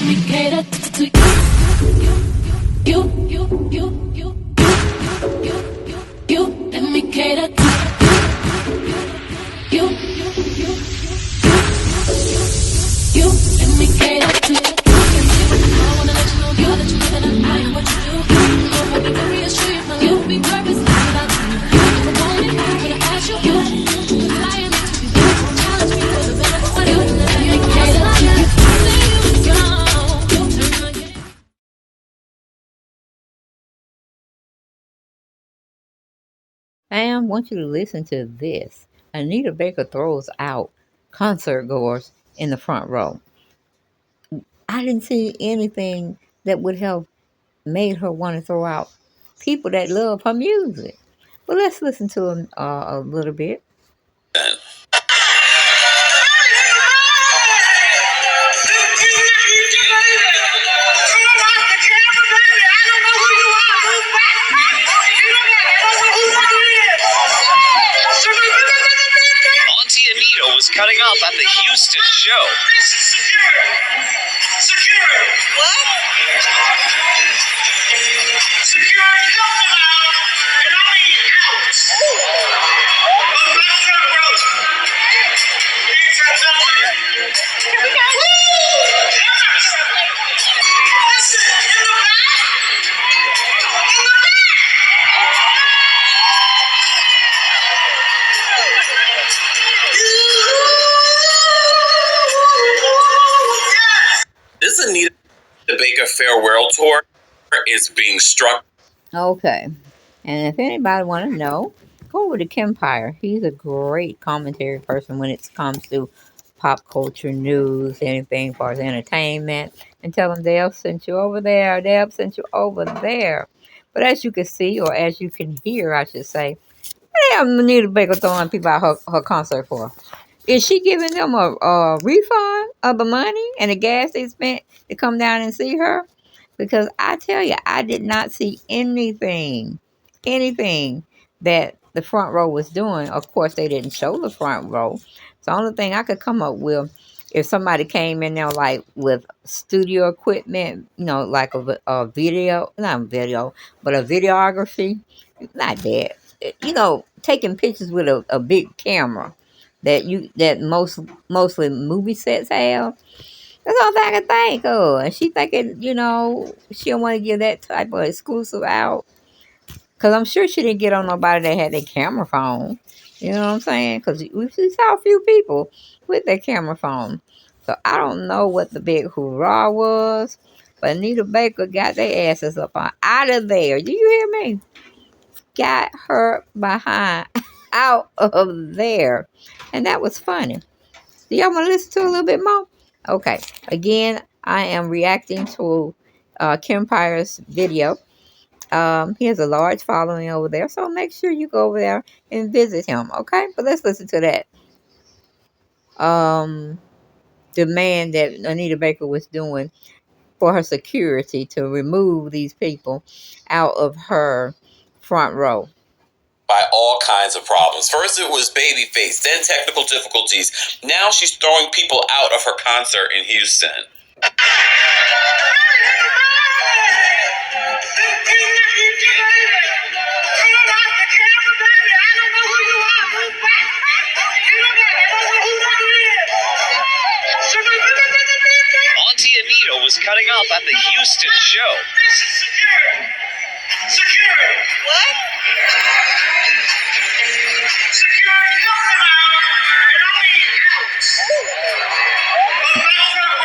me cater to you. Let me cater to you. Let me cater to you. I wanna let you know, girl, that you live and I am what you do. So I need to reassure you, my life will be purpose without you. If I want it, I'm gonna ask you. Flying into you, challenge me for the better for you. Let me cater to you. I want you to listen to this. Anita Baker throws out concert goers in the front row. I didn't see anything that would have made her want to throw out people that love her music. Well, let's listen to a little bit. Auntie Anita was cutting up at the Houston show. Security. What? Security, help them out, and I mean out. Of my front row. Anytime somebody. Here we go. Yes. Listen, in the back. In the back. This AnitaBaker farewell tour is being struck. Okay. And if anybody want to know, go over to Kempire. He's a great commentary person when it comes to pop culture news, anything as far as entertainment. And tell them Deb sent you over there. Deb sent you over there. But as you can see, or as you can hear, I should say, damn, Anita Baker throwing people out her concert for. Is she giving them a refund of the money and the gas they spent to come down and see her? Because I tell you, I did not see anything that the front row was doing. Of course, they didn't show the front row. So the only thing I could come up with, if somebody came in there like with studio equipment, like a video, not video, but a videography, not that, taking pictures with a big camera that mostly movie sets have. That's all I can think of. And she thinking, she don't want to give that type of exclusive out. Because I'm sure she didn't get on nobody that had their camera phone. You know what I'm saying? Because we saw a few people with their camera phone. So I don't know what the big hoorah was. But Anita Baker got their asses up out of there. Do you hear me? Got her behind out of there. And that was funny. Do y'all want to listen to a little bit more? Okay. Again, I am reacting to Kempire's video. He has a large following over there, so make sure you go over there and visit him, okay? But let's listen to that. Demand that Anita Baker was doing for her security to remove these people out of her front row. By all kinds of problems. First it was Babyface, then technical difficulties. Now she's throwing people out of her concert in Houston. Auntie Anita was cutting up at the Houston show. Security. What? Security, help them out, and I mean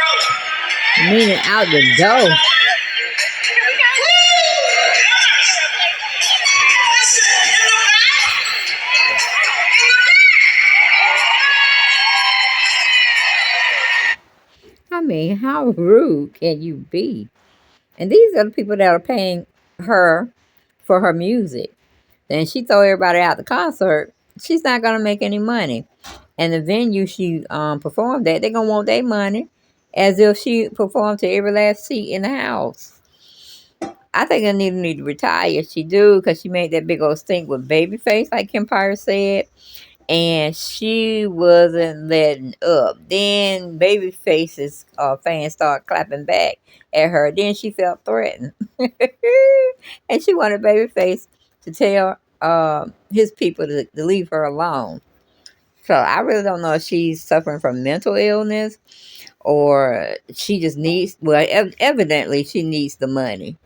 out. Meaning out the door. I mean, how rude can you be? And these are the people that are paying her for her music. Then she throw everybody out the concert. She's not gonna make any money. And the venue she performed at, they're gonna want their money as if she performed to every last seat in the house. I think Anita need to retire. She do, because she made that big old stink with Babyface, like Kempire said. and she wasn't letting up. Then Babyface's fans started clapping back at her. Then she felt threatened, and she wanted Babyface to tell his people to leave her alone. So I really don't know if she's suffering from mental illness or she just needs. Well, evidently she needs the money.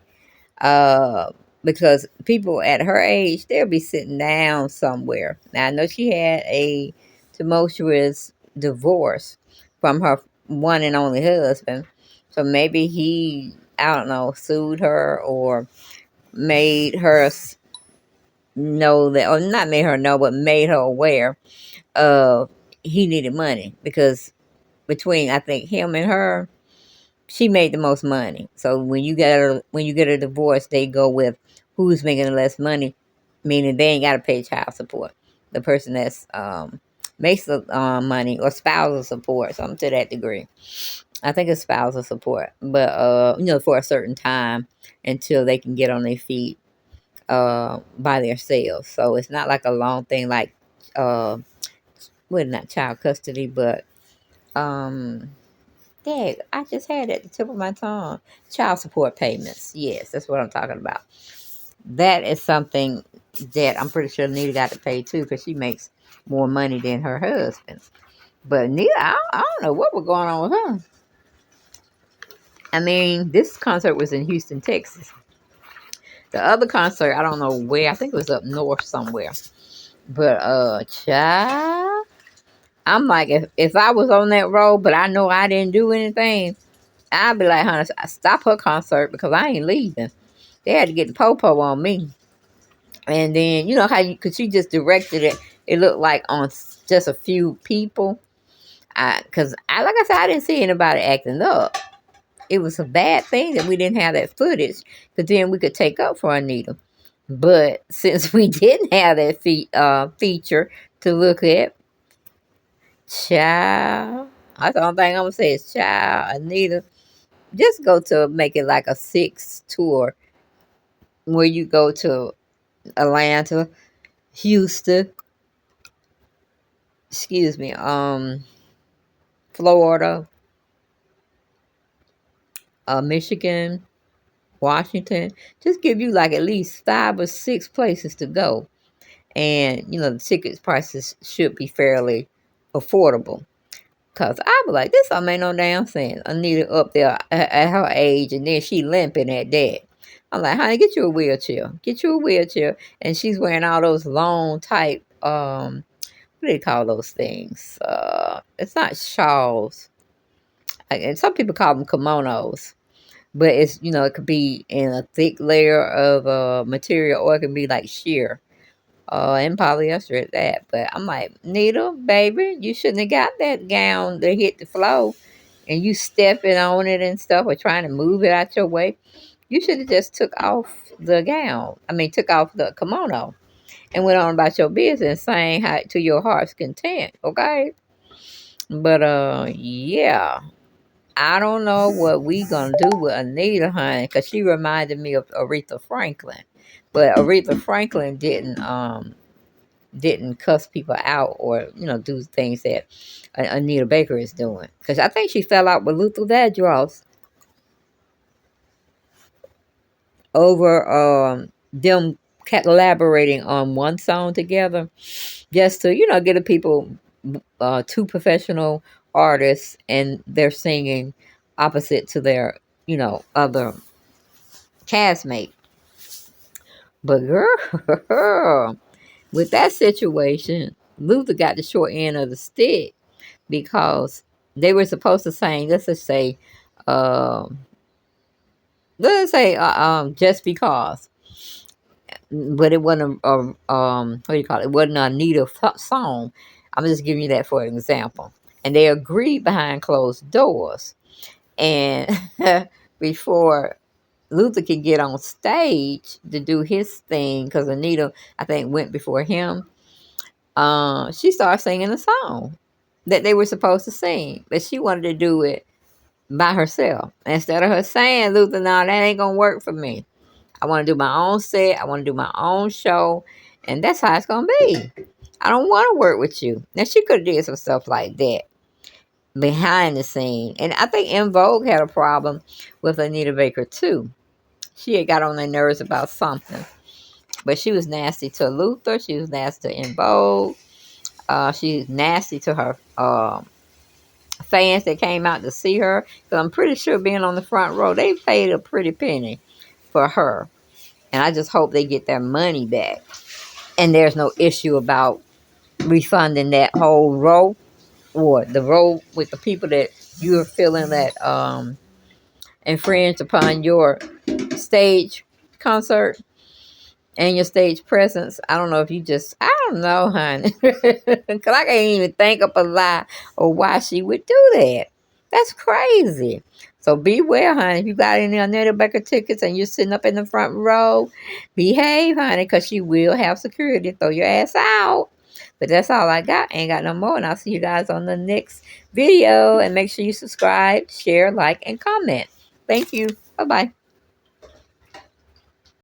Uh, because people at her age, they'll be sitting down somewhere. Now, I know she had a tumultuous divorce from her one and only husband. So maybe he, I don't know, sued her or made her know that, or not made her know, but made her aware of he needed money. Because between, I think, him and her, she made the most money. So when you get a divorce, they go with who's making the less money, meaning they ain't got to pay child support. The person that's makes the money, or spousal support, something to that degree. I think it's spousal support, but for a certain time until they can get on their feet by themselves. So it's not like a long thing like well, not child custody, but um Dang, I just had it at the tip of my tongue. Child support payments. Yes, that's what I'm talking about. That is something that I'm pretty sure Nita got to pay too, because she makes more money than her husband. But Nita, I don't know what was going on with her. I mean, this concert was in Houston, Texas. The other concert, I don't know where. I think it was up north somewhere. But child, I'm like, if I was on that road, but I know I didn't do anything, I'd be like, honey, stop her concert because I ain't leaving. They had to get the popo on me. And then, you know how because she just directed it. It looked like on just a few people. Because, like I said, I didn't see anybody acting up. It was a bad thing that we didn't have that footage, because then we could take up for Anita. But since we didn't have that feature to look at, child, that's the only thing I'm going to say is, child, Anita, just go to make it like a 6 tour where you go to Atlanta, Houston, excuse me, Florida, Michigan, Washington. Just give you like at least 5 or 6 places to go. And, the ticket prices should be fairly affordable. Because I be like, this don't make no damn sense. Anita up there at her age, and then she limping at that. I'm like, honey, get you a wheelchair. Get you a wheelchair. And she's wearing all those long type, what do they call those things? It's not shawls. And some people call them kimonos. But it's, it could be in a thick layer of material, or it can be like sheer. And polyester at that. But I'm like, Nita, baby, you shouldn't have got that gown that hit the floor and you stepping on it and stuff, or trying to move it out your way. You should have just took off the gown. I mean, took off the kimono and went on about your business, saying how to your heart's content. Okay. But yeah. I don't know what we gonna do with Anita, honey, because she reminded me of Aretha Franklin. But Aretha Franklin didn't cuss people out or do things that AnitaBaker is doing, because I think she fell out with Luther Vandross over them collaborating on one song together, just to get the people, two professional artists, and they're singing opposite to their other castmate. But girl, with that situation, Luther got the short end of the stick, because they were supposed to sing, um, let's say, just because, but it wasn't what do you call it? It wasn't a Anita song. I'm just giving you that for an example. And they agreed behind closed doors, and before Luther could get on stage to do his thing, because Anita, I think, went before him. She started singing a song that they were supposed to sing, but she wanted to do it by herself. Instead of her saying, Luther, no, that ain't gonna work for me. I want to do my own set. I want to do my own show, and that's how it's gonna be. I don't want to work with you. Now, she could have did some stuff like that behind the scene. And I think En Vogue had a problem with AnitaBaker too. She had got on their nerves about something. But she was nasty to Luther. She was nasty to En Vogue. She's nasty to her fans that came out to see her. Because I'm pretty sure being on the front row, they paid a pretty penny for her. And I just hope they get their money back. And there's no issue about refunding that whole row, or the row with the people that you're feeling that infringed upon your stage concert and your stage presence. I don't know if you just, I don't know, honey. Because I can't even think of a lie or why she would do that. That's crazy. So beware, honey. If you got any AnitaBaker tickets and you're sitting up in the front row, behave, honey, because she will have security. Throw your ass out. But that's all I got. Ain't got no more. And I'll see you guys on the next video. And make sure you subscribe, share, like, and comment. Thank you. Bye-bye.